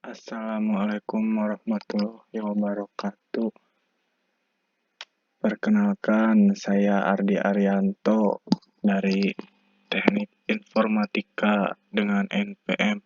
Assalamualaikum warahmatullahi wabarakatuh. Perkenalkan, saya Ardi Arianto dari Teknik Informatika dengan NPM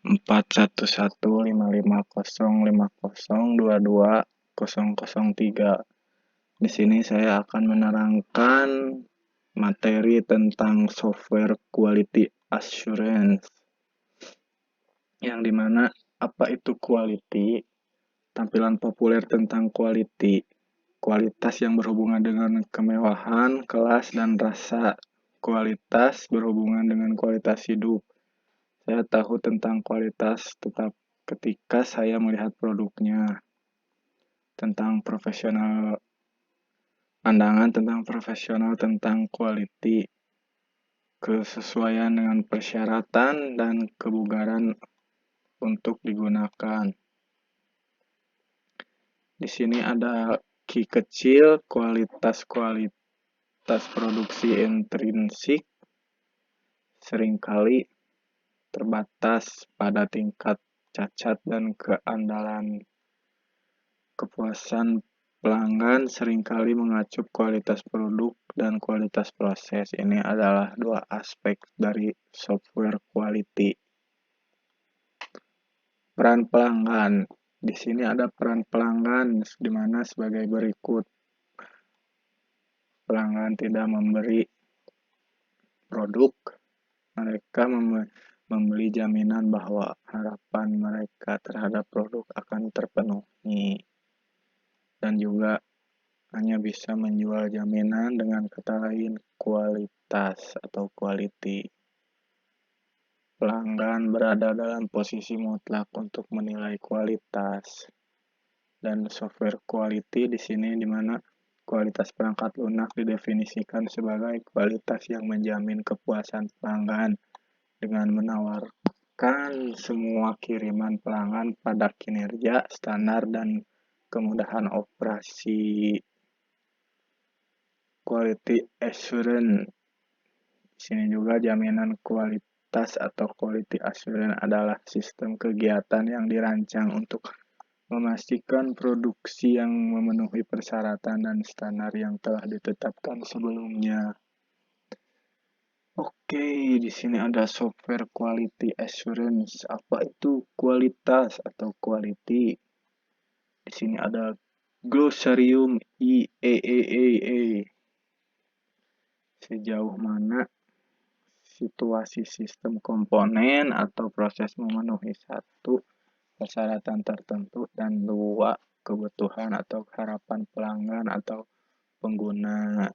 41550550220003. Di sini saya akan menerangkan materi tentang software quality assurance, yang dimana apa itu quality. Tampilan populer tentang quality, kualitas yang berhubungan dengan kemewahan, kelas, dan rasa. Kualitas berhubungan dengan kualitas hidup. Saya tahu tentang kualitas tetap ketika saya melihat produknya. Tentang profesional, pandangan tentang profesional tentang quality, kesesuaian dengan persyaratan dan kebugaran untuk digunakan. Di sini ada key kecil, kualitas produksi intrinsik seringkali terbatas pada tingkat cacat dan keandalan. Kepuasan pelanggan seringkali mengacu kualitas produk dan kualitas proses. Ini adalah dua aspek dari software quality. Peran pelanggan. Di sini ada peran pelanggan di mana sebagai berikut. Pelanggan tidak memberi produk, mereka membeli jaminan bahwa harapan mereka terhadap produk akan terpenuhi, dan juga hanya bisa menjual jaminan dengan kata lain kualitas atau quality. Pelanggan berada dalam posisi mutlak untuk menilai kualitas, dan software quality di sini di mana kualitas perangkat lunak didefinisikan sebagai kualitas yang menjamin kepuasan pelanggan dengan menawarkan semua kiriman pelanggan pada kinerja, standar, dan kemudahan operasi. Quality assurance. Di sini juga jaminan kualitas atau quality assurance adalah sistem kegiatan yang dirancang untuk memastikan produksi yang memenuhi persyaratan dan standar yang telah ditetapkan sebelumnya. Oke, di sini ada software quality assurance. Apa itu kualitas atau quality? Di sini ada Glossarium IEEE. Sejauh mana situasi sistem komponen atau proses memenuhi satu persyaratan tertentu dan dua kebutuhan atau harapan pelanggan atau pengguna,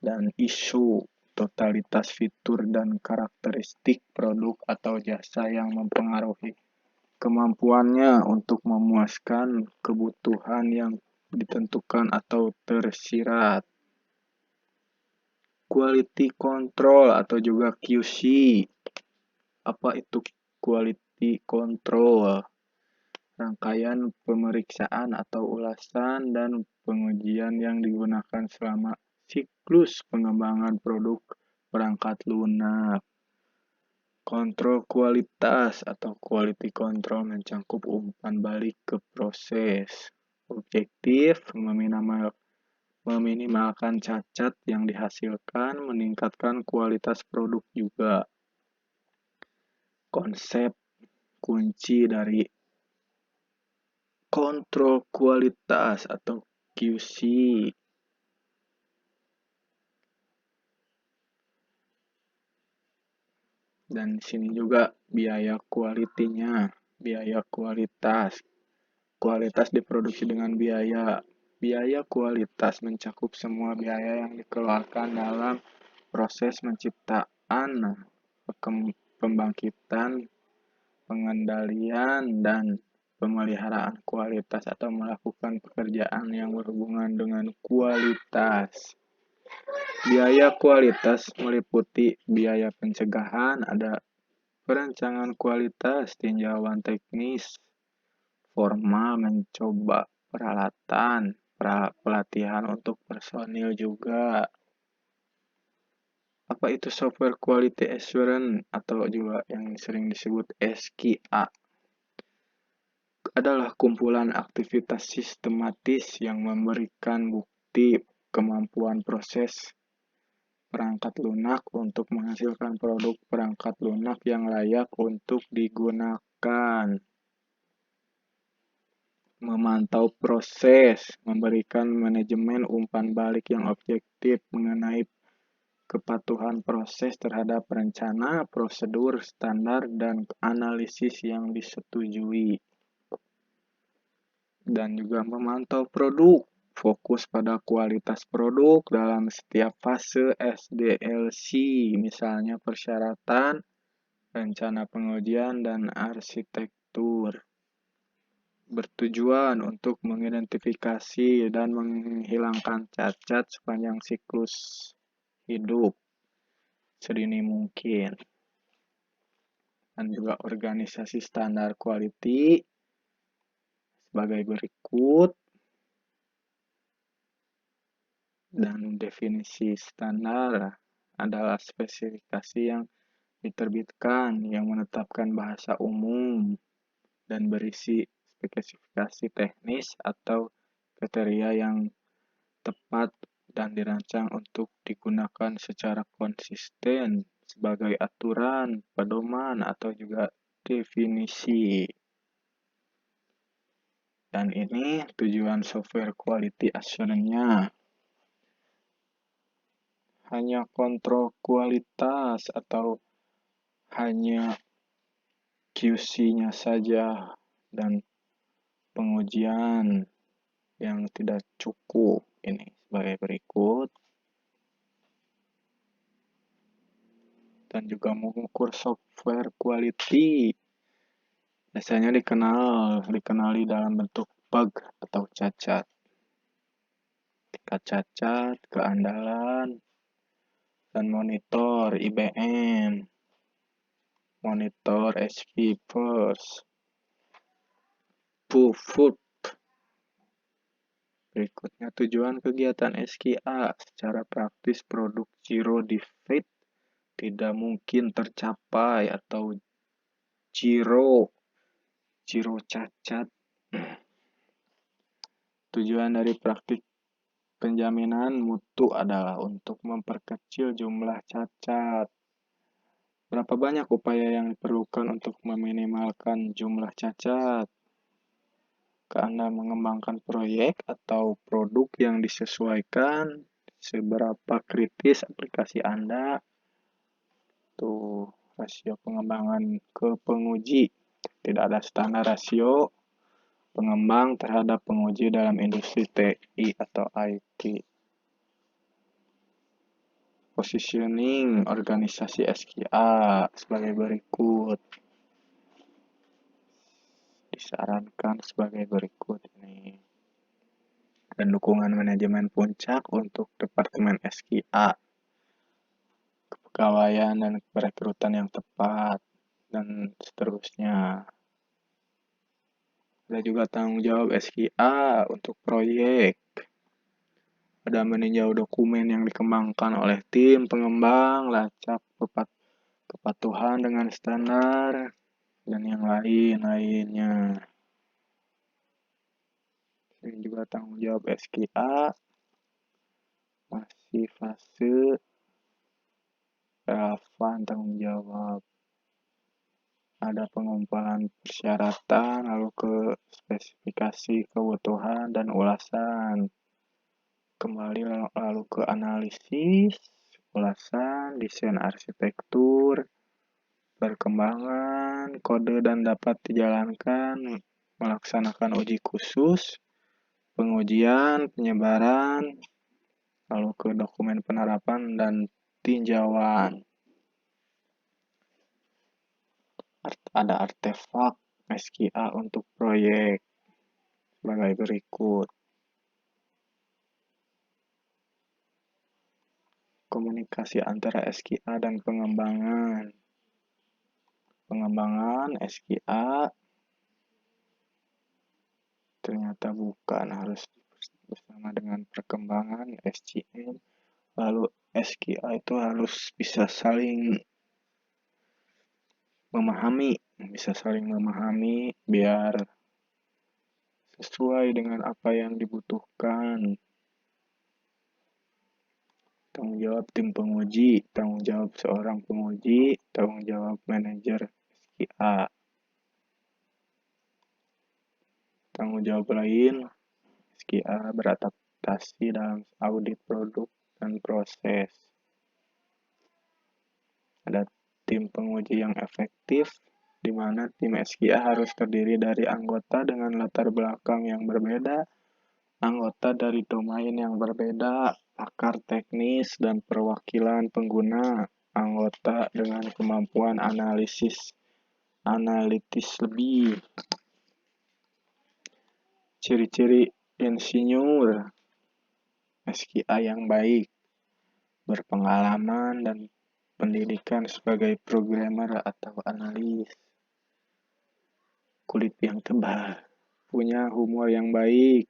dan isu totalitas fitur dan karakteristik produk atau jasa yang mempengaruhi kemampuannya untuk memuaskan kebutuhan yang ditentukan atau tersirat. Quality control atau juga QC. Apa itu quality control? Rangkaian pemeriksaan atau ulasan dan pengujian yang digunakan selama siklus pengembangan produk perangkat lunak. Kontrol kualitas atau quality control mencakup umpan balik ke proses. Objektif meminimalkan cacat yang dihasilkan, meningkatkan kualitas produk juga. Konsep kunci dari kontrol kualitas atau QC. Dan di sini juga biaya kualitinya, biaya kualitas. Kualitas diproduksi dengan biaya. Biaya kualitas mencakup semua biaya yang dikeluarkan dalam proses penciptaan, pembangkitan, pengendalian, dan pemeliharaan kualitas atau melakukan pekerjaan yang berhubungan dengan kualitas. Biaya kualitas meliputi biaya pencegahan, ada perancangan kualitas, tinjauan teknis, formal, mencoba peralatan, pelatihan untuk personil juga. Apa itu Software Quality Assurance atau juga yang sering disebut SQA? Adalah kumpulan aktivitas sistematis yang memberikan bukti kemampuan proses perangkat lunak untuk menghasilkan produk perangkat lunak yang layak untuk digunakan. Memantau proses, memberikan manajemen umpan balik yang objektif mengenai kepatuhan proses terhadap rencana, prosedur, standar, dan analisis yang disetujui. Dan juga memantau produk, fokus pada kualitas produk dalam setiap fase SDLC, misalnya persyaratan, rencana pengujian, dan arsitektur. Bertujuan untuk mengidentifikasi dan menghilangkan cacat sepanjang siklus hidup sedini mungkin. Dan juga organisasi standar quality sebagai berikut. Dan definisi standar adalah spesifikasi yang diterbitkan yang menetapkan bahasa umum dan berisi spesifikasi teknis atau kriteria yang tepat dan dirancang untuk digunakan secara konsisten sebagai aturan, pedoman, atau juga definisi. Dan ini tujuan software quality assurance-nya. Hanya kontrol kualitas atau hanya QC-nya saja dan pengujian yang tidak cukup. Ini sebagai berikut. Dan juga mengukur software quality. Biasanya dikenali dalam bentuk bug atau cacat. Tingkat cacat, keandalan, dan monitor IBM. Monitor HP First. Food. Berikutnya tujuan kegiatan SQA. Secara praktis produk zero defect tidak mungkin tercapai atau zero cacat. Tujuan dari praktik penjaminan mutu adalah untuk memperkecil jumlah cacat. Berapa banyak upaya yang diperlukan untuk meminimalkan jumlah cacat? Anda mengembangkan proyek atau produk yang disesuaikan, seberapa kritis aplikasi Anda, tuh rasio pengembangan ke penguji. Tidak ada standar rasio pengembang terhadap penguji dalam industri TI atau IT. Positioning organisasi SQA sebagai berikut. Disarankan sebagai berikut ini. Dan dukungan manajemen puncak untuk Departemen SQA. Kepegawaian dan perekrutan yang tepat. Dan seterusnya. Ada juga tanggung jawab SQA untuk proyek. Ada meninjau dokumen yang dikembangkan oleh tim pengembang, lacak kepatuhan dengan standar, dan yang lainnya. Ini juga tanggung jawab SQA. Masih fase relevan tanggung jawab. Ada pengumpulan persyaratan, lalu ke spesifikasi kebutuhan dan ulasan. Kembali lalu ke analisis, ulasan, desain arsitektur, perkembangan, kode dan dapat dijalankan, melaksanakan uji khusus, pengujian, penyebaran, lalu ke dokumen penerapan dan tinjauan. Ada artefak SQA untuk proyek sebagai berikut. Komunikasi antara SQA dan pengembangan. Pengembangan SQA ternyata bukan, harus bersama dengan perkembangan SCM, lalu SKA itu harus bisa saling memahami biar sesuai dengan apa yang dibutuhkan. Tanggung jawab tim penguji, tanggung jawab seorang penguji, tanggung jawab manajer SKA. Tanggung jawab lain, SKA beradaptasi dalam audit produk dan proses. Ada tim penguji yang efektif, di mana tim SKA harus terdiri dari anggota dengan latar belakang yang berbeda, anggota dari domain yang berbeda, pakar teknis dan perwakilan pengguna, anggota dengan kemampuan analitis lebih. Ciri-ciri insinyur SKA yang baik, berpengalaman dan pendidikan sebagai programmer atau analis, kulit yang tebal, punya humor yang baik,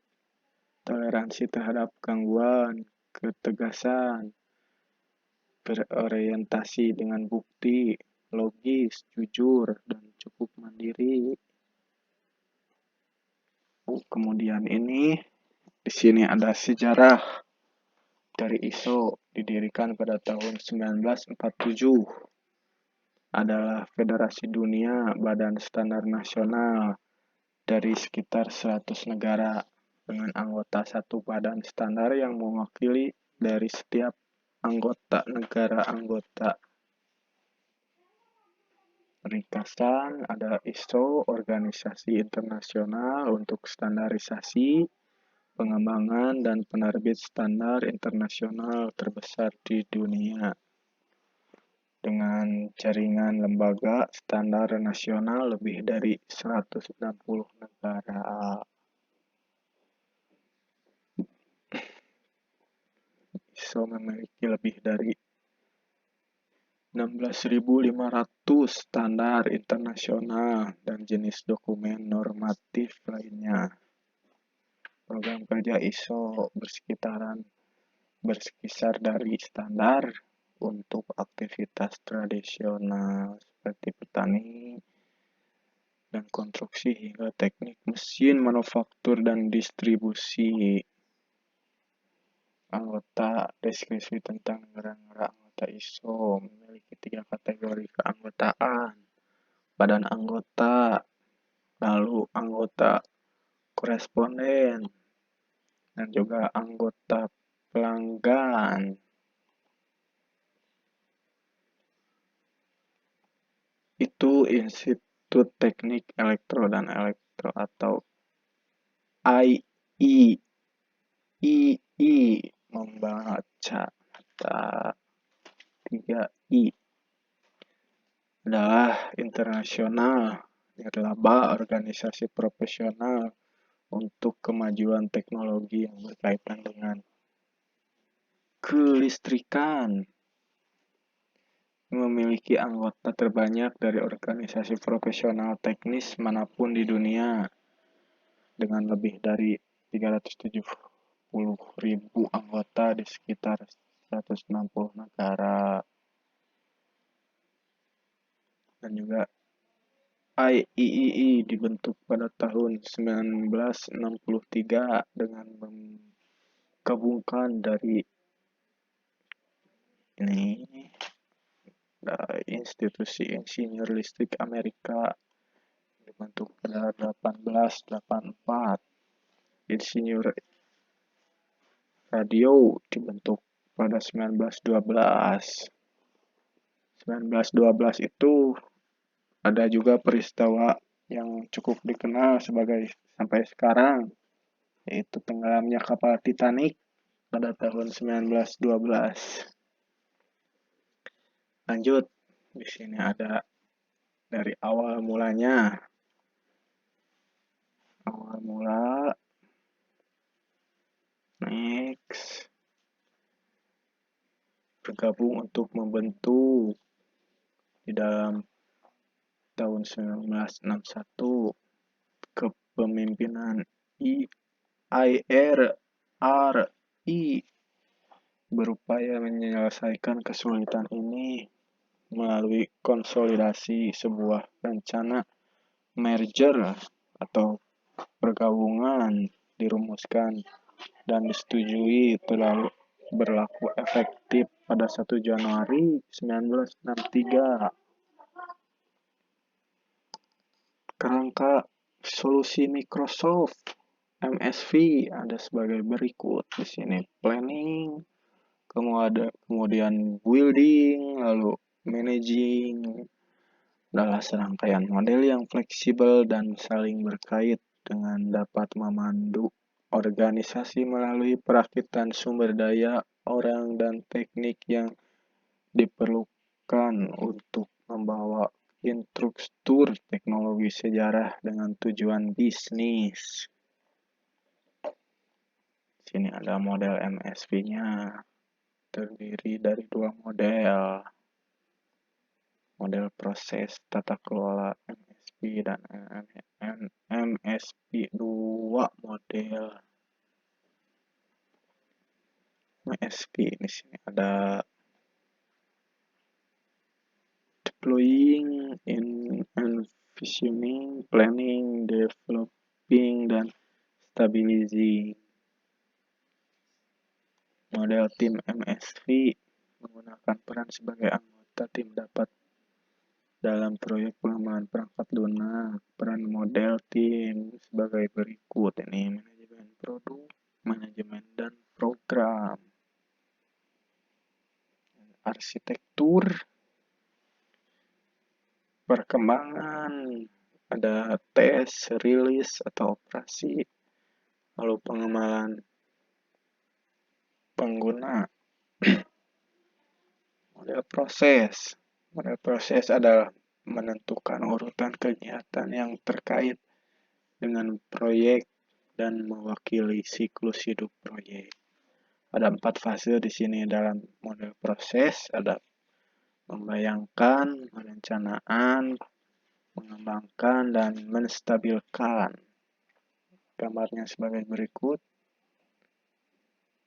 toleransi terhadap gangguan, ketegasan, berorientasi dengan bukti, logis, jujur, dan cukup mandiri. Kemudian di sini ada sejarah dari ISO, didirikan pada tahun 1947. Adalah federasi dunia badan standar nasional dari sekitar 100 negara dengan anggota satu badan standar yang mewakili dari setiap negara anggota. Ringkasan ada ISO, organisasi internasional untuk standarisasi, pengembangan dan penerbit standar internasional terbesar di dunia. Dengan jaringan lembaga standar nasional lebih dari 160 negara. ISO memiliki lebih dari 16.500 standar internasional dan jenis dokumen normatif lainnya. Program kerja ISO berkisar dari standar untuk aktivitas tradisional seperti petani dan konstruksi hingga teknik mesin manufaktur dan distribusi. Anggota, deskripsi tentang negara-negara anggota ISO memiliki 3 kategori keanggotaan: badan anggota, lalu anggota koresponden, dan juga anggota pelanggan. Itu Institut Teknik Elektro dan Elektro atau II membaca kata 3I adalah internasional, nirlaba, organisasi profesional untuk kemajuan teknologi yang berkaitan dengan kelistrikan, memiliki anggota terbanyak dari organisasi profesional teknis manapun di dunia dengan lebih dari 370.000 anggota di sekitar 160 negara. Dan juga IEEE dibentuk pada tahun 1963 dengan menggabungkan dari institusi insinyur listrik Amerika dibentuk pada 1884. Insinyur radio dibentuk pada 1912. 1912 itu ada juga peristiwa yang cukup dikenal sampai sekarang, yaitu tenggelamnya kapal Titanic pada tahun 1912. Lanjut, di sini ada dari awal mulanya. Awal mula, next, bergabung untuk membentuk di dalam tahun 1961 kepemimpinan IRI berupaya menyelesaikan kesulitan ini melalui konsolidasi sebuah rencana merger atau pergabungan dirumuskan dan disetujui telah berlaku efektif pada 1 Januari 1963. Kerangka solusi Microsoft MSV ada sebagai berikut. Di sini planning, kemudian building, lalu managing adalah serangkaian model yang fleksibel dan saling berkait dengan dapat memandu organisasi melalui perakitan sumber daya orang dan teknik yang diperlukan untuk membawa instruktur teknologi sejarah dengan tujuan bisnis. Sini ada model MSV-nya, terdiri dari 2 model. Model proses tata kelola MSV dan MSV 2 model. MSV di sini ada deploying, envisioning, planning, developing, dan stabilizing. Model tim MSV menggunakan peran sebagai anggota tim dapat dalam proyek pengembangan perangkat lunak. Peran model tim sebagai berikut ini: manajemen produk, manajemen dan program, arsitektur, perkembangan, ada tes, rilis atau operasi, lalu pengembangan pengguna. Model proses adalah menentukan urutan kegiatan yang terkait dengan proyek dan mewakili siklus hidup proyek. Ada 4 fase di sini dalam model proses, ada membayangkan, perencanaan, mengembangkan, dan menstabilkan. Gambarnya sebagai berikut.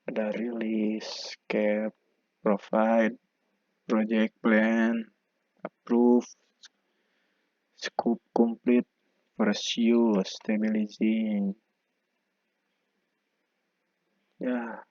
Ada release, scape, provide, project plan, approve, scope complete, pursue, stabilizing. Ya,